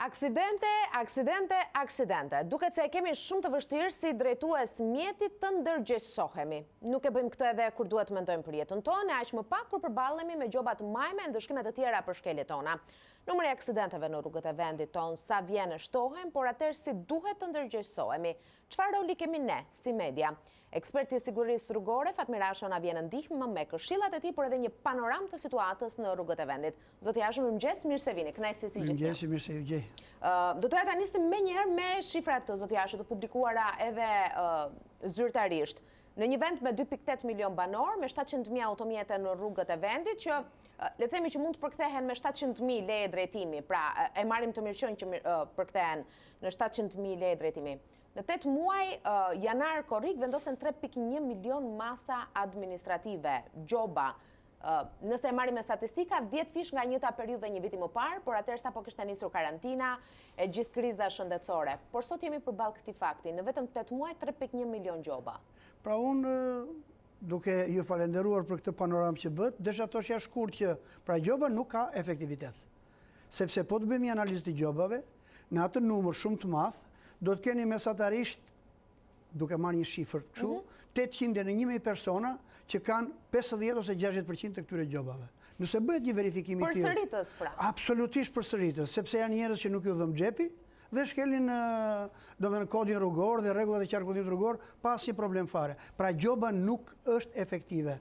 Aksidente. Duket se e kemi shumë të vështirë si drejtues mjetit të ndërgjegjësohemi. Nuk e bëjmë këtë edhe kur duhet të mendojmë për jetën tonë, aq më pak kur përballemi me gjoba të majme, ndëshkime të tjera për shkeljet tona. Numri i aksidenteve në rrugët e vendit tonë sa vjen e shtohen, por atëherë si duhet të ndërgjegjësohemi? Çfarë roli kemi ne si media? Eksperti i sigurisë rrugore Fatmir Asha na vjen në ndihmë me këshillat e tij, por edhe një panoramë të situatës në rrugët e vendit. Zoti Asha, mirëmëngjes, mirë se vini. Kënaqësi si gjithmonë. Mirëmëngjes, mirë se ju gjej. Do doja ta nisnim menjëherë me shifrat të Zoti Asha të publikuara edhe zyrtarisht. Në një vend me 2.8 milion banor, me 700.000 automjete në rrugët e vendit, që le themi që mund të përkthehen me 700.000 leje drejtimi, pra e marrim të mirëqen që përkthehen në 700.000 leje drejtimi. Në 8 muaj, janar korrik vendosen 3.1 milion masa administrative, gjoba. Nëse e marrim me statistika, 10 fish nga njëta periudhë një viti më parë, por atëherë sapo kishte nisur karantina e gjithë kriza shëndetësore. Por sot jemi përballë këtij fakti, në vetëm 8 muaj 3.1 milion gjoba. Pra unë, duke ju falenderuar për këtë panoramë që bët, desha të thoshja shkurt që pra gjoba nuk ka efektivitet. Sepse po të bëjmë një analizë të gjobave, në atë numër shumë të madh, do të keni mesatarisht, duke marrë një shifër kështu, 800 në 1.000 persona që kanë 50 ose 60% të këtyre gjobave. Nëse bëhet një verifikim i tillë. Përsëritës pra. Absolutisht përsëritës, sepse janë njerëz që nuk ju dhëm xhepi dhe shkelin domethënë kodin rrugor dhe rregullat e qarkullimit rrugor pa asnjë problem fare. Pra gjoba nuk është efektive.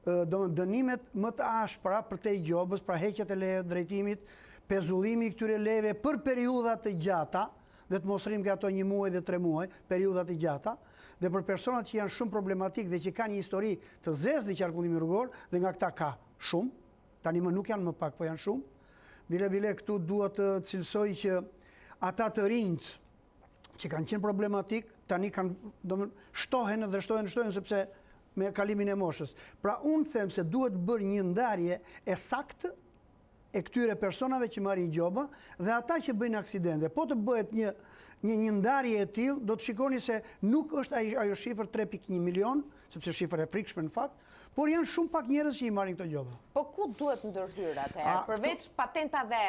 Domethënë dënimet më të ashpra për te gjobës, pra heqjet e lejeve drejtimit, pezullimi i këtyre lejeve për periudha të gjata, dhe të mos rrim nga ato 1 muaj dhe 3 muaj, periudhat e gjata, dhe për personat që janë shumë problematik dhe që kanë një histori të zezë në qarkullimin rrugor, dhe nga këta ka shumë, tani më nuk janë më pak, po janë shumë. Bile këtu duhet të cilësoj që ata të rinjt që kanë qenë problematik, tani kanë shtohen sepse me kalimin e moshës. Pra unë them se duhet bërë një ndarje e saktë e këtyre personave që marrin gjoba dhe ata që bëjnë aksidente. Po të bëhet një ndarje e tillë, do të shikoni se nuk është ajo shifër 3.1 milion, sepse shifër e frikshme në fakt, por janë shumë pak njerëz që i marrin këto gjoba. Po ku duhet ndërhyrë atëherë? Përveç patentave,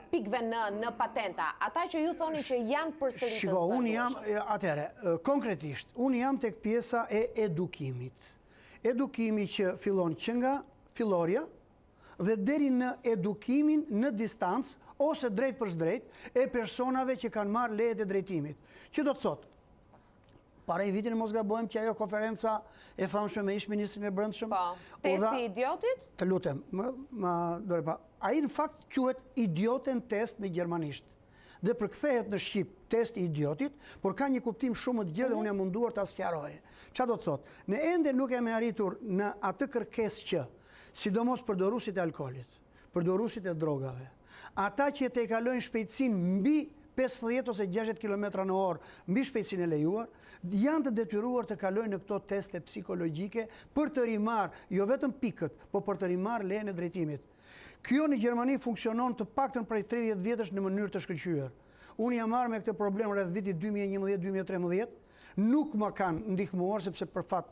pikëve në patenta, ata që ju thoni që janë përsëritës. Shiko, unë jam atëherë, konkretisht, unë jam tek pjesa e edukimit. Edukimi që fillon që nga fillorja dhe deri në edukimin në distancë ose drejt për drejt e personave që kanë marrë lejet e drejtimit. Që do të thotë, para i vitin mos gabojmë që ajo konferenca e famshme me ish-ministrin e Brendshëm. Po, testi i idiotit? Të lutem, ai në fakt quhet idioten test në gjermanisht. Dhe përkthehet në shqip testi i idiotit, por ka një kuptim shumë më të gjerë dhe unë jam munduar ta sqaroj. Çfarë do të thotë? Ne ende nuk kemi arritur në atë kërkesë që sidomos përdoruesit e alkoolit, përdoruesit e drogave, ata që te kalojnë shpejtësinë mbi 50 ose 60 km/h mbi shpejtësinë e lejuar, janë të detyruar të kalojnë në këto teste psikologjike për të rimarrë jo vetëm pikët, por për të rimarrë lejen e drejtimit. Kjo në Gjermani funksionon të paktën prej 30 vjetësh në mënyrë të shkëlqyer. Unë jam marrë me këtë problem rreth vitit 2011-2013, nuk më kanë ndihmuar sepse për fat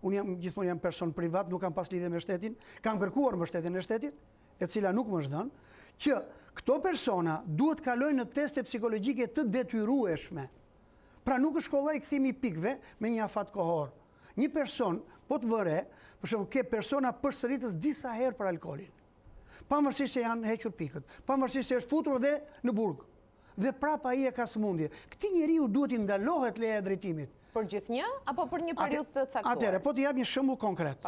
unë gjithmonë jam person privat, nuk kam pas lidhje me shtetin, kam kërkuar mbështetjen e shtetit, e cila nuk më është dhënë, që këto persona duhet kalojnë në teste psikologjike të detyrueshme. Pra nuk është kollaj kthimi i pikëve me një afat kohor. Një person po të vëre, për shembull, ke persona përsëritës disa herë për alkoolin. Pavarësisht se janë hequr pikët, pavarësisht se është futur dhe në burg. Dhe prapa ai e ka sëmundje. Këtij njeriu duhet i ndalohet leja e drejtimit. Për gjithnjë apo për një periudhë të caktuar? Atëherë, po të jap një shembull konkret.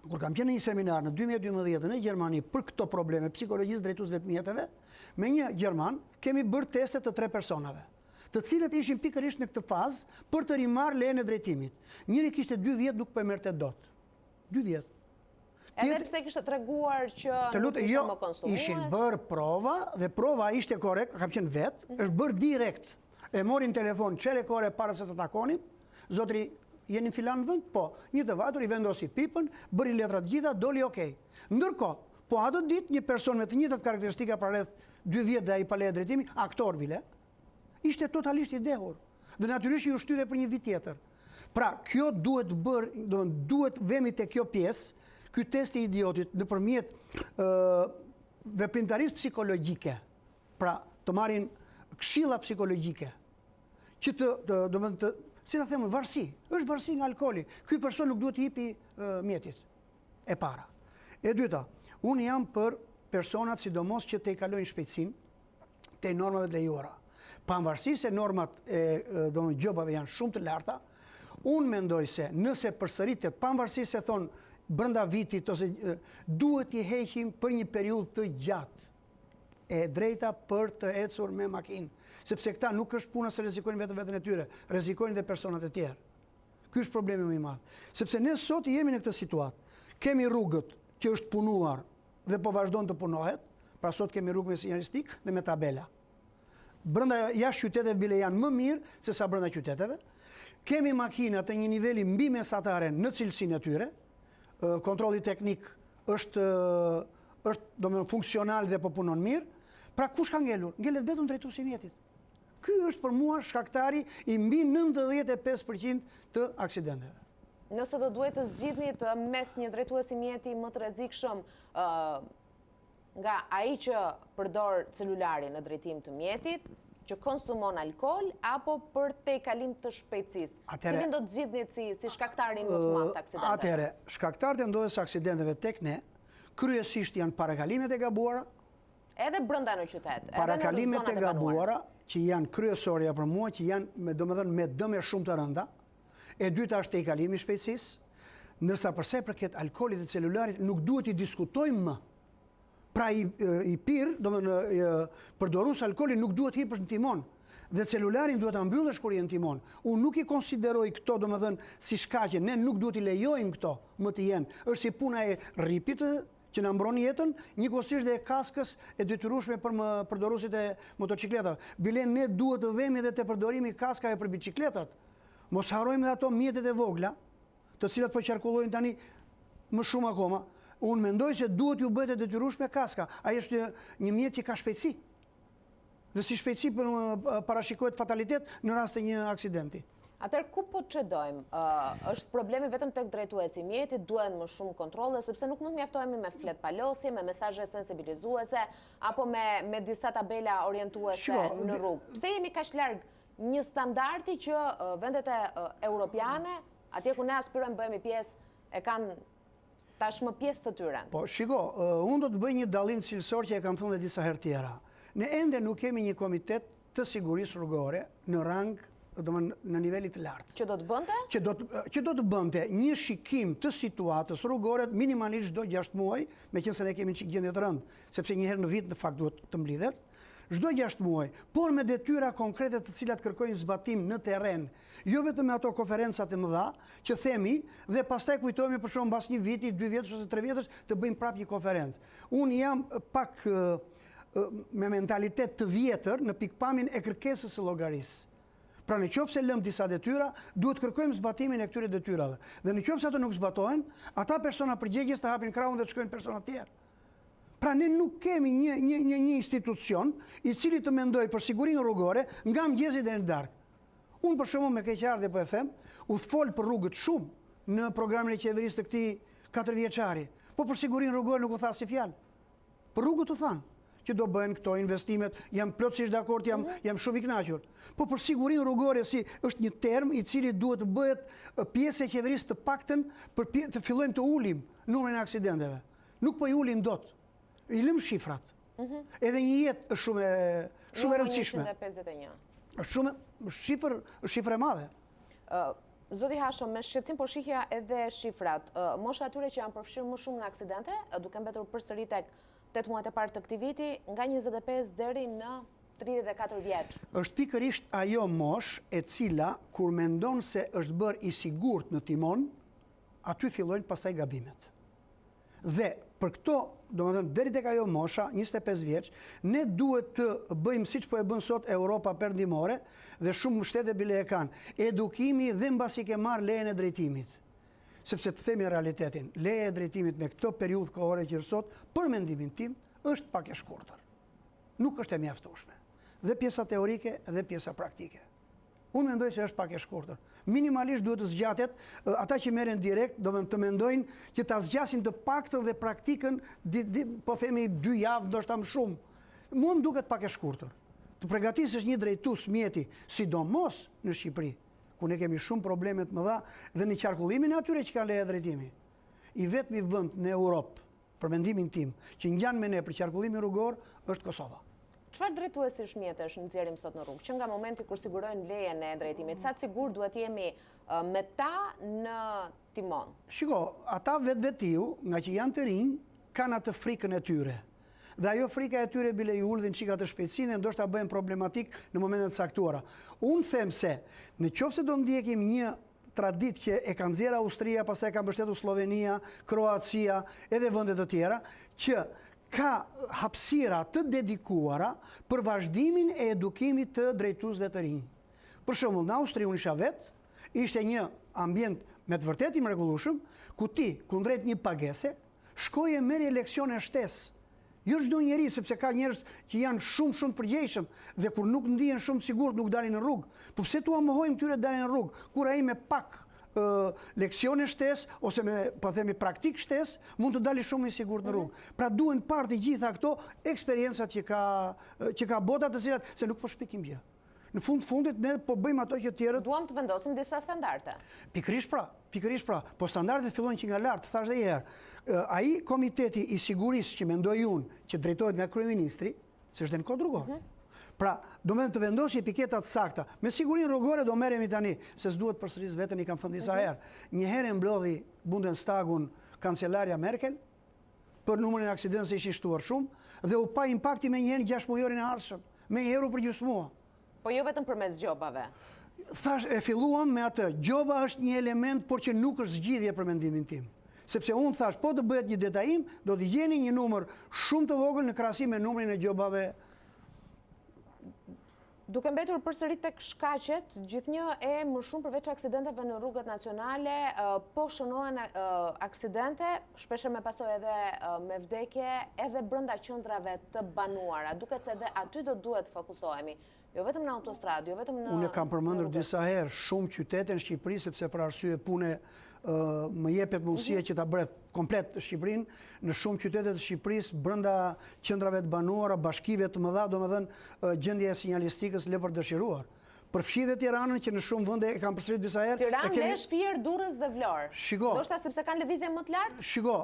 Kur kam qenë në një seminar në 2012 në Gjermani për këto probleme psikologjisë drejtuesve të mjeteve, me një gjerman kemi bërë teste të 3 personave, të cilët ishin pikërisht në këtë fazë për të rimarrë lejen e drejtimit. Njëri kishte 2 vjet nuk po e merrte dot. 2 vjet. Edhe pse kishte treguar që nuk ishte më konsumues. Ishin bërë prova dhe prova ishte korrekt, kam qenë vet, është bërë direkt. E morin telefon çere kore para se të takonim, zotri, jeni filan në vend? Po, një të vatur i vendosi pipën, bëri letrat gjitha, doli okej. Ndërkohë, po ato ditë një person me të njëjtat karakteristika për rreth 2 vjet dhe ai pa leje drejtimi, aktor bile, ishte totalisht i dehur. Dhe natyrisht ju shtyte për një vit tjetër. Pra, kjo duhet bërë, duhet vemi te kjo pjesë, ky test i idiotit nëpërmjet veprimtarisë psikologjike. Pra, të marrin këshilla psikologjike, që si ta them, varësi, është varësi nga alkooli. Ky person nuk duhet të hipi mjetit. E para. E dyta, unë jam për personat sidomos që te i kalojnë shpejtësinë te normave të lejuara. Pavarësisht se normat e gjobave janë shumë të larta, unë mendoj se nëse përsëritet, pavarësisht se thonë brenda vitit ose duhet i heqim për një periudhë të gjatë e drejta për të ecur me makinë, sepse këta nuk është puna se rrezikojnë veten e tyre, rrezikojnë edhe personat e tjerë. Ky është problemi më i madh. Sepse ne sot jemi në këtë situatë. Kemi rrugët që është punuar dhe po vazhdon të punohet, pra sot kemi rrugë me sinjalistik dhe me tabela. Brenda jashtë qyteteve bile janë më mirë se sa brenda qyteteve. Kemi makina të një niveli mbi mesatare në cilësinë e tyre. Kontrolli teknik është domethënë funksional dhe po punon mirë. Pra kush ka ngelur? Ngelet vetëm drejtuesi i mjetit. Ky është për mua shkaktari i mbi 95% të aksidenteve. Nëse do duhet të zgjidhni mes një drejtuesi mjeti më të rrezikshëm nga ai që përdor celularin në drejtim të mjetit, që konsumon alkool, apo për tejkalim të shpejtësisë? Cilin do të zgjidhni si shkaktarin më të madh të aksidenteve? Atëherë, shkaktarët e ndodhes aksidenteve tek ne, kryesisht janë parakalimet e gabuara, edhe brenda në qytet, parakalimet e gabuara që janë kryesorja për mua, që janë domethënë me dëme shumë të rënda. E dyta është tejkalimi i shpejtësisë, ndërsa përsa i përket alkoolit dhe celularit nuk duhet i diskutojmë më. Pra i pirë, domethënë përdorues alkooli nuk duhet hipësh në timon. Dhe celularin duhet ta mbyllësh kur je në timon. Unë nuk i konsideroj këto domethënë si shkaqe, ne nuk duhet i lejojmë këto më të jenë. Është si puna e rripit që na mbron jetën, njëkohësisht dhe e kaskës e detyrueshme për përdoruesit e motocikletave. Bile ne duhet të vëmë edhe te përdorimi i kaskave për bicikletat. Mos harrojmë edhe ato mjetet e vogla, të cilat po qarkullojnë tani më shumë akoma. Unë mendoj se duhet ju bëhet e detyrueshme kaska. Ai është një mjet që ka shpejtësi. Dhe si shpejtësi parashikohet fatalitet në rast të një aksidenti. Atëherë ku po çedojmë? Është problemi vetëm tek drejtuesi i mjetit, duhen më shumë kontrolle, sepse nuk mund mjaftohemi me flet palosje, me mesazhe sensibilizuese apo me disa tabela orientuese në rrugë. Pse jemi kaq larg një standardi që vendet europiane, atje ku ne aspirojmë bëhemi pjesë, e kanë tashmë pjesë të tyre? Po, shiko, unë do të bëj një dallim cilësor që e kam thënë dhe disa herë tjera. Ne ende nuk kemi një komitet të sigurisë rrugore në rang në nivelit të lartë. Që do të bënte? Që do të bënte një shikim të situatës rrugore minimalisht çdo 6 muaj, meqense ne kemi një gjendje të rëndë, sepse një herë në vit në fakt duhet të mbledhet, çdo 6 muaj, por me detyra konkrete të cilat kërkojnë zbatim në terren, jo vetëm me ato konferencat e mëdha që themi dhe pastaj kujtohemi për shkak mbas një viti, 2 vjetësh ose 3 vjetësh të bëjmë prapë një konferencë. Unë jam pak me mentalitet të vjetër në pikpamjen e kërkesës së llogarisë. Pra në qoftë se lëm disa detyra, duhet kërkojmë zbatimin e këtyre detyrave. Dhe në qoftë se ato nuk zbatohen, ata persona përgjegjës të hapin krahun dhe të shkojnë persona të tjerë. Pra ne nuk kemi një institucion i cili të mendoj për sigurinë rrugore nga mëngjesi deri në darkë. Unë për shembull me keqardhje po e them, u fol për rrugët shumë në programin e qeverisë të këtij 4 vjeçari, po për sigurinë rrugore nuk u tha si fjalë. Për rrugët u thanë që do bëhen këto investimet, jam plotësisht dakord, jam shumë i kënaqur. Po për sigurinë rrugore si është një term i cili duhet të bëhet pjesë e qeverisë të paktën për të fillojmë të ulim numrin e aksidenteve. Nuk po i ulim dot. I lëm shifrat. Edhe një jetë është shumë e rëndësishme. 151. Është shifër e madhe. Zoti Hashëm, me shqetësim po shihja edhe shifrat. Mosha atyre që janë përfshirë më shumë në aksidente, duke mbetur përsëri tek 8 muajt e parë të këtij viti, nga 25 deri në 34 vjeç. Është pikërisht ajo moshë e cila kur mendon se është bërë i sigurt në timon, aty fillojnë pastaj gabimet. Dhe për këto, domethënë deri tek ajo mosha, 25 vjeç, ne duhet të bëjmë siç po e bën sot Europa perëndimore dhe shumë shtete bile e kanë, edukimi dhe mbasi ke marrë lejen e drejtimit. Sepse të themi realitetin, leja e drejtimit me këtë periudhë kohore që është sot, për mendimin tim, është pak e shkurtër. Nuk është e mjaftueshme. Dhe pjesa teorike dhe pjesa praktike. Unë mendoj se është pak e shkurtër. Minimalisht duhet të zgjatet, ata që merren direkt do të mendojnë që ta zgjasin të paktën dhe praktikën, po themi 2 javë, ndoshta më shumë. Mua më duket pak e shkurtër. të përgatisësh një drejtues mjeti, sidomos në Shqipëri, ku ne kemi shumë probleme të mëdha dhe në qarkullimin e atyre që kanë leje drejtimi. I vetmi vend në Europë, për mendimin tim, që ngjan me ne për qarkullimin rrugor është Kosova. Çfarë drejtuesish mjetesh nxjerrim sot në rrugë? Që nga momenti kur sigurojnë lejen e drejtimit, sa të sigurt duhet jemi me ta në timon? Shiko, ata vetiu, nga që janë të rinj, kanë atë frikën e tyre. Dhe ajo frika e tyre bile ju uldhin çika të shpejtësinë, ndoshta bëhen problematik në momentet caktuara. Unë them se, në qoftë se do ndjekim një traditë që e kanë nxjerrë Austria, pastaj ka mbështetur Slovenia, Kroacia, edhe vende të tjera, që ka hapësira të dedikuara për vazhdimin e edukimit të drejtuesve të rinj. Për shembull, në Austri unë isha vet, ishte një ambient me të vërtetë i mrekullueshëm, ku ti kundrejt një pagese, shkoje merrje leksione shtesë. Jo çdo njeri, sepse ka njerëz që janë shumë të përgjegjshëm dhe kur nuk ndihen shumë sigurt nuk dalin në rrugë. Po pse tua mohojmë tyre dalin në rrugë, kur ai me pak leksione shtesë ose me po themi praktik shtesë mund të dalë shumë i sigurt në rrugë. Pra duhen parë të gjitha këto eksperjencat që ka bota, të cilat se nuk po shpikim gjë. Në fundit ne po bëjmë ato që tjerët. Duam të vendosim disa standarde. Pikërisht pra. Po standardet fillojnë që nga lart, thash edhe një herë. Ai komiteti i sigurisë që mendoj unë që drejtohet nga kryeministri, se është në kod rrugor. Pra, do me të vendosje piketat sakta. Me sigurin rrugore do merremi tani, se s'duhet përsëris vetën i kam thënë disa herë. Një herë mblodhi Bundestagun kancelarja Merkel, për numrin e aksidentëve se ishin shtuar shumë, dhe u pa impakti me një herë 6 mujorin e ardhshëm, me një herë u përgjysmua. Po jo vetëm përmes gjobave. Thash, e filluam me atë. Gjoba është një element, por që nuk është zgjidhje për mendimin tim. Sepse unë thash, po të bëhet një detajim, do të gjeni një numër shumë të vogël në krahasim me numrin e gjobave. Duke mbetur përsëri tek shkaqet, gjithnjë e më shumë përveç aksidenteve në rrugët nacionale, po shënohen aksidente, shpesh me pasojë edhe me vdekje, edhe brenda qendrave të banuara. Duket se edhe aty do duhet fokusohemi. Jo vetëm në autostradë, jo vetëm në. Unë kam përmendur disa herë shumë qytete në Shqipëri, sepse për arsye pune më jepet mundësia që ta bëret komplet Shqipërinë, në shumë qytete të Shqipërisë, brenda qendrave të banuara, bashkive të mëdha, domethënë gjendja e sinjalistikës le për dëshiruar. Përfshi dhe Tiranën, që në shumë vende e kanë përsëritur disa herë. Tiranë, Lezhë, Fier, Durrës dhe Vlorë. Shiko. Ndoshta sepse kanë lëvizje më të lartë? Shiko,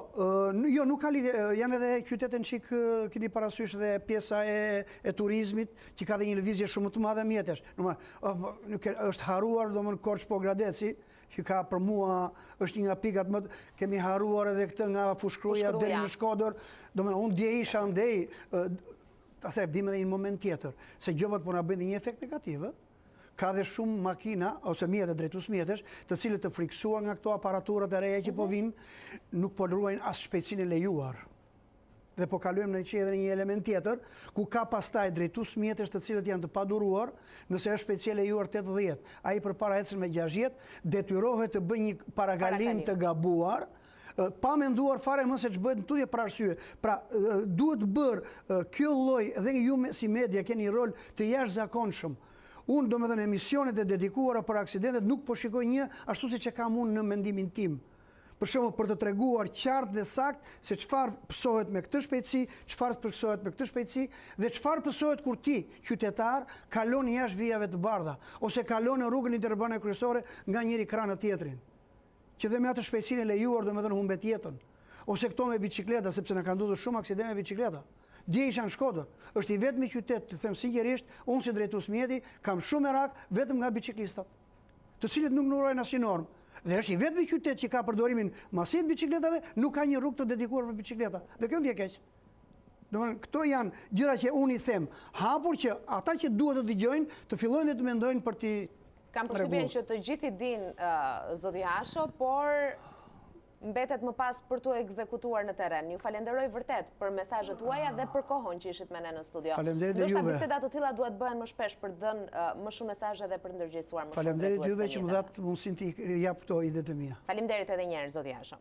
jo, nuk ka lidhje, janë edhe qytete në çik keni parasysh edhe pjesa e turizmit, që ka dhe një lëvizje shumë të madhe mjetesh. Është haruar domthonë Korç Pogradeci, që ka për mua është një nga pikat më kemi haruar edhe këtë nga Fushkruja deri në Shkodër. Domthonë unë dje isha andej, ase vim edhe një moment tjetër, se gjobat po na bëjnë një efekt negativ. Ka dhe shumë makina, ose mjetet, drejtues mjetesh, të cilët të friksuar nga këto aparaturat e reja që po vinë, nuk po ruajnë as shpejtësinë e lejuar. Dhe po kalojmë në edhe një element tjetër, ku ka pastaj drejtues mjetesh të cilët janë të paduruar, nëse është shpejtësia e lejuar 80, ai përpara ecën me 60, detyrohet të bëjë një paragalim të gabuar, pa menduar fare më se ç'bëhet në tutje për arsye. Pra, duhet bërë kjo lloj, dhe ju si media keni një rol të jashtëzakonshëm. Unë do me thënë emisionet e dedikuara për aksidentet nuk po shikoj një ashtu si që kam unë në mendimin tim. Për shembull, për të treguar qartë dhe sakt se çfarë pësohet me këtë shpejtësi, çfarë pësohet me këtë shpejtësi dhe çfarë pësohet kur ti, qytetar, kalon jashtë vijave të bardha ose kalon në rrugën interurbane kryesore nga njëri krah në tjetrin. Që dhe me atë shpejtësinë e lejuar do me thënë humbet jetën. Ose këto me bicikleta, sepse na kanë ndodhur shumë aksidente me bicikleta. Dje isha në Shkodër, është i vetmi qytet, të them sinqerisht, unë si drejtues mjeti kam shumë merak vetëm nga biciklistat, të cilët nuk nurojnë asnjë normë. Dhe është i vetmi qytet që ka përdorimin masiv të bicikletave, nuk ka një rrugë të dedikuar për bicikleta. Dhe kjo vjen keq. Domethënë, këto janë gjëra që unë i them, hapur që ata që duhet të dëgjojnë, të fillojnë dhe të mendojnë për ti. Kam përshtypjen që të gjithë i dinë zoti Hasho, por mbetet më pas për tu ekzekutuar në terren. Ju falenderoj vërtet për mesazhet tuaja dhe për kohën që ishit me ne në studio. Faleminderit juve. Ndoshta bisedat të tilla duhet bëhen më shpesh për dhënë më shumë mesazhe dhe për ndërgjegjësuar më shumë. Faleminderit juve që më dhat mundësinë të jap këto idetë mia. Faleminderit edhe një herë zoti Hasho.